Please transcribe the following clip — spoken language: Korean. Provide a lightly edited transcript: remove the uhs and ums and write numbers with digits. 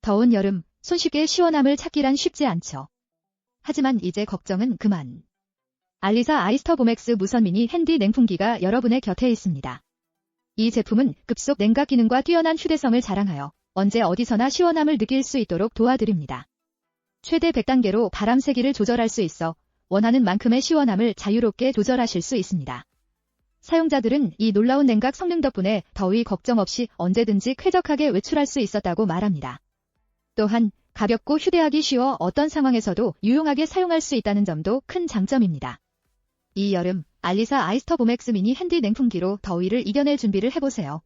더운 여름, 손쉽게 시원함을 찾기란 쉽지 않죠. 하지만 이제 걱정은 그만. 알리사 아이스터보맥스 무선 미니 핸디 냉풍기가 여러분의 곁에 있습니다. 이 제품은 급속 냉각 기능과 뛰어난 휴대성을 자랑하여 언제 어디서나 시원함을 느낄 수 있도록 도와드립니다. 최대 100단계로 바람 세기를 조절할 수 있어 원하는 만큼의 시원함을 자유롭게 조절하실 수 있습니다. 사용자들은 이 놀라운 냉각 성능 덕분에 더위 걱정 없이 언제든지 쾌적하게 외출할 수 있었다고 말합니다. 또한 가볍고 휴대하기 쉬워 어떤 상황에서도 유용하게 사용할 수 있다는 점도 큰 장점입니다. 이 여름 알리사 아이스터보맥스 미니 핸디 냉풍기로 더위를 이겨낼 준비를 해보세요.